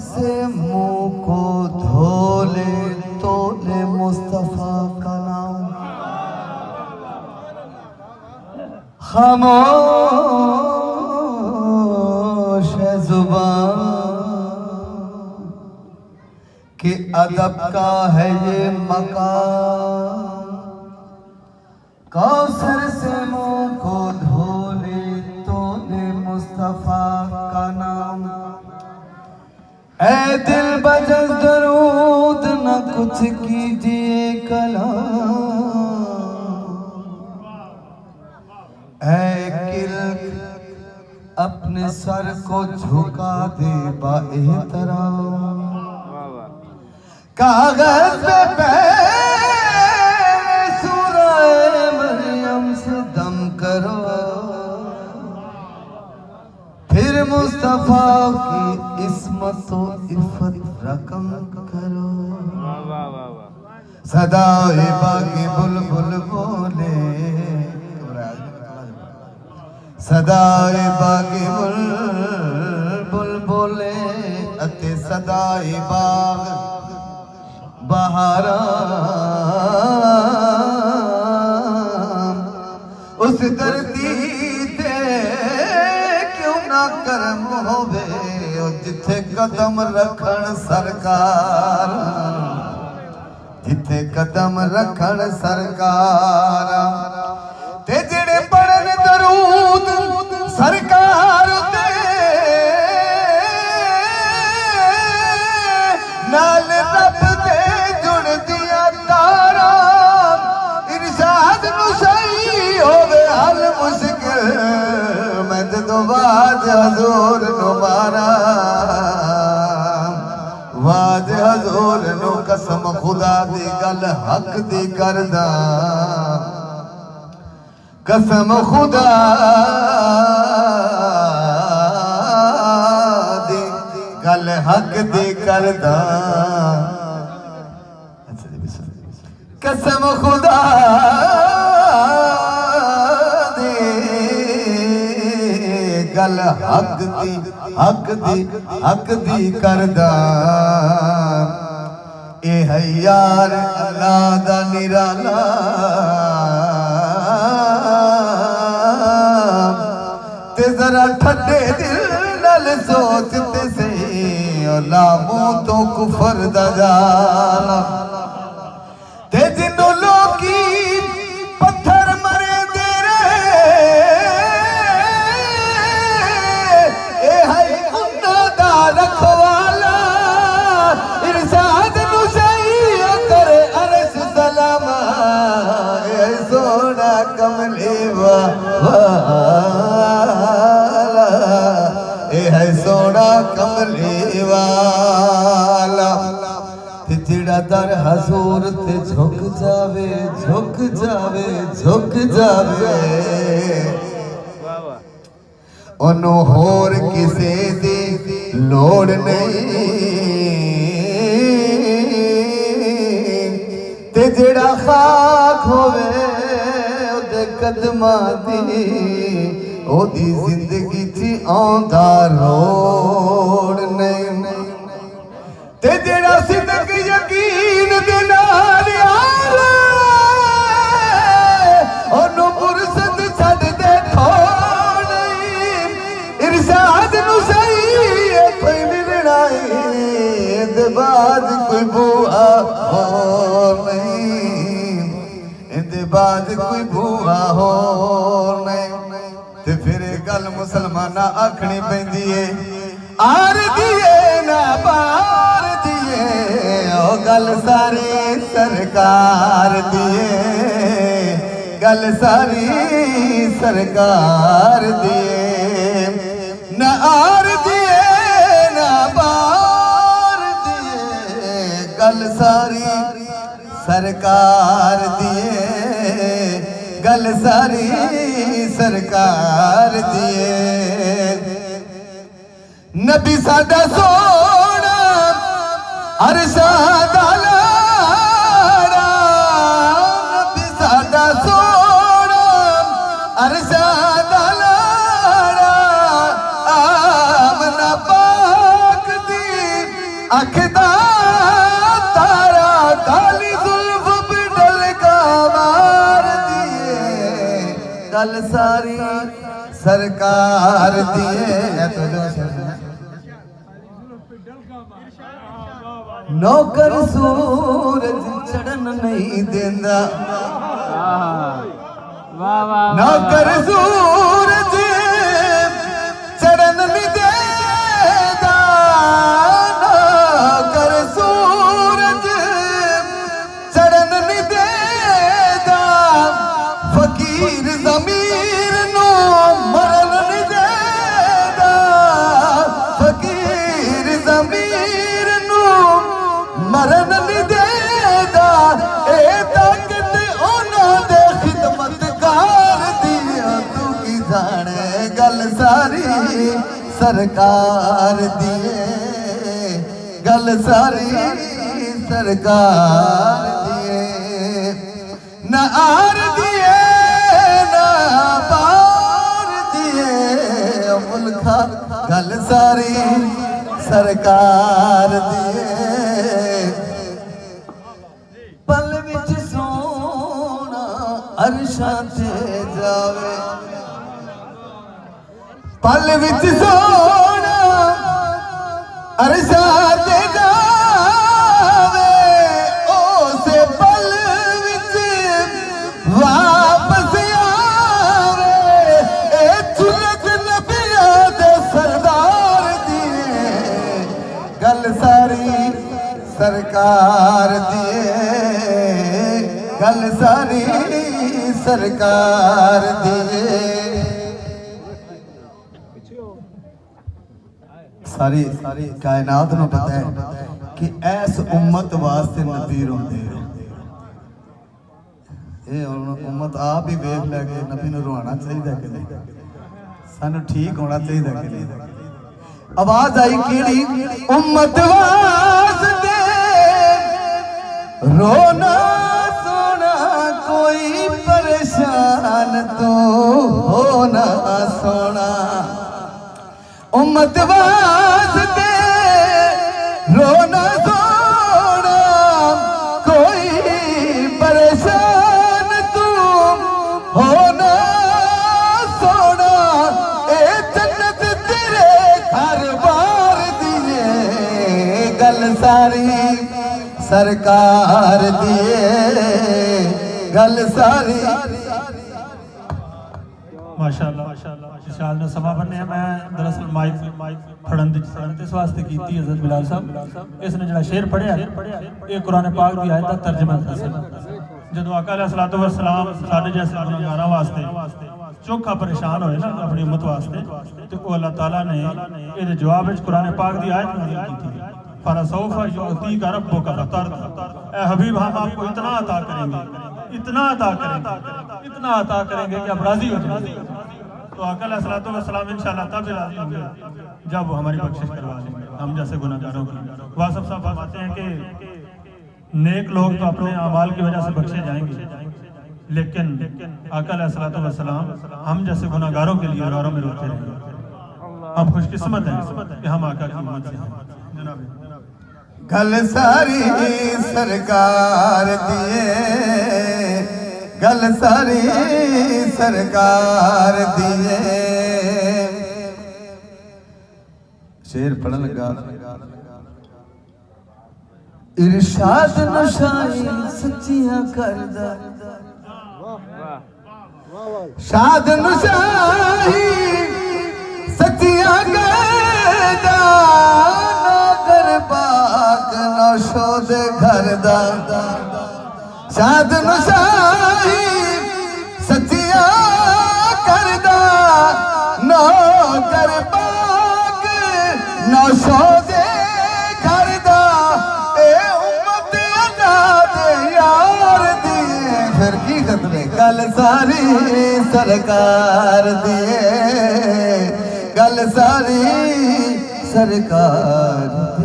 से मुंह को धोले तोले मुस्तफा का नाम, खामोश है जुबान कि अदब का है ये मकाम। कौसर से मुंह को धोले तोले मुस्तफा का नाम। ऐ दिल बजस दरूद न कुछ कीजिए कलाम। ऐ किल अपने सर को झुका दे बाएहतराम। कागज पे सूरह मरियम से दम करो, फिर मुस्तफा की इस्मत व इफ़्फ़त रकम करो। सदाए बागी बुलबुल बोले, सदाए बागी बुलबुल बोले अते सदाए बाग बहारा। उस धरती ते क्यों ना करम होवे जिथे कदम रखण सरकार, जिथे कदम रखण सरकार। ते जेड़े पढ़न दरूद सरकार ते नाल रब दे जुड़ दिया तारा। इरशाद नू सही होवे हल मुश्किल, मैं जदों वाज हजूर नू मारा। वाज हजूर नू कसम खुदा दी गल हक दी करदा, कसम खुदा दी गल हक दी करदा। कसम खुदा दी गल हक दी करदा। ए है यार अल्लाह दा निराला, ते जरा ठंडे दिल नाल सोचते सही ला मुंह तो कुफर दा जाला। ते जिन्नू लोकी पत्थर मरे दे ए है उन्हां दा रखवाला। इरशाद नू सही करे अरश सलामा। ए सोना कमली वाला, ए है सोना कमली वाला। जिड़ा दर हजूर ते झुक जावे, झुक जावे, झुक जावे। ओनू होर किसे दी लोड़ नहीं। ते जिड़ा खाक होवे ओदे कदमां दी, ओदी जिंदगी च आंदा रोड़ नहीं। ते जेड़ा सिदक यकीन दे नाल आवे ओनू मुर्शद छड्ड दे थोड़ नहीं। इरशाद नू सही कोई मिलना इहदे बाद कोई बुआ होर नहीं, इहदे बाद कोई बुआ होर नहीं। ते फिर गल मुसलमाना आखनी पैंदी है आर दिए ना पार दिए। ओ गल सारी सरकार दिए, गल सारी सरकार दिए। न आर दिए ना पार दिए, गल सारी सरकार दिए, गल सारी सरकार दिए। नबी साडा सोना अरशाद लाड़ा, नबी साडा सोना अरशाद लाड़ा। आमना पाक दी अखदा तारा काली जुल्फ पे डलका मार दिए गल सारी सरकार दिए नौकर सूरज चढ़न नहीं देंदा नौकर सूरज चढ़न नहीं देंदा नौकर सूरज चढ़न नहीं देंदा फकीर ज़मीर नो मरन नहीं देंदा फकीर ज़मीर नो मरन नहीं देगा ए ताकत उन्हां दे खिदमतगार दिया तू की जाने गल सारी सरकार दिए गल सारी सरकार दिए न आर दिए न पार दिए मुल्खा गल सारी सरकार दिए पल विच सोना अरशां ते जावे पल विच सोना अरशां ते जावे उसे पल विच वापस आवे ए चुलक नबियां दे सरदार दिए गल सारी सरकार दिए गल सारी सरकार दिए सारी कायनात नूं पता है कि ऐस उम्मत वास्ते नबी रोंदे ये उम्मत आप ही वेख लगे नबी नूं रोना चाहिए कि नहीं सानू ठीक होना चाहिए कि नहीं आवाज आई केड़ी उम्मत वास्ते रोना सोना कोई परेशान तो होना सोना उम्मत वास्ते रोना सोना कोई परेशान तू होना सोना ए जन्नत तेरे घर बार दिए गल सारी सरकार दिए गल सारी माशाअल्लाह विशाल ने समा बनने मैं दरअसल माइक फड़न इस वास्ते की हज़रत बिलाल साहब इसने जड़ा शेर पढ़िया ये कुरान पाक की आयत का तर्जमा दसा जो आका अलैहिस्सलातु वस्सलाम साडे जैसे गुनाहगारां वास्ते चोखा परेशान होए ना अपनी उम्मत वास्ते तो अल्लाह ताला ने ये जवाब विच कुरान पाक की आयत नाज़िल की थी फरसौफा युअतीका रब्बुका फतरदा ए हबीब हम आपको इतना अता करेंगे इतना अता करेंगे कि आप राजी हो जाएंगे तो आका अलैहिस्सलातु वस्सलाम इंशाअल्लाह तब राजी होंगे जब वो हमारी बख्शिश करवा लेंगे हम जैसे गुनाहगारों की वासफ साहब फरमाते हैं कि नेक लोग तो अपने अमाल की वजह से बख्शे जाएंगे लेकिन आका अलैहिस्सलातु वस्सलाम हम जैसे गुनाहगारों के लिए रोरों में रोते रहेंगे हम खुशकिस्मत हैं कि हम आका की उम्मत से हैं जनाब गल सारी सरकार दिए गल सारी सरकार दिए शेर पढ़न लगा इरशाद नशाई सच्चियां करदा शाद नशाई सच्चियां करदा पाक नशो दे घर दा शाद नशाही सच्चिया करदा नौकर पाक नशो दे घर दा ए उम्मत अल्लाह दे यार दिए फिर की खतने गल सारी सरकार दिए गल सारी सरकार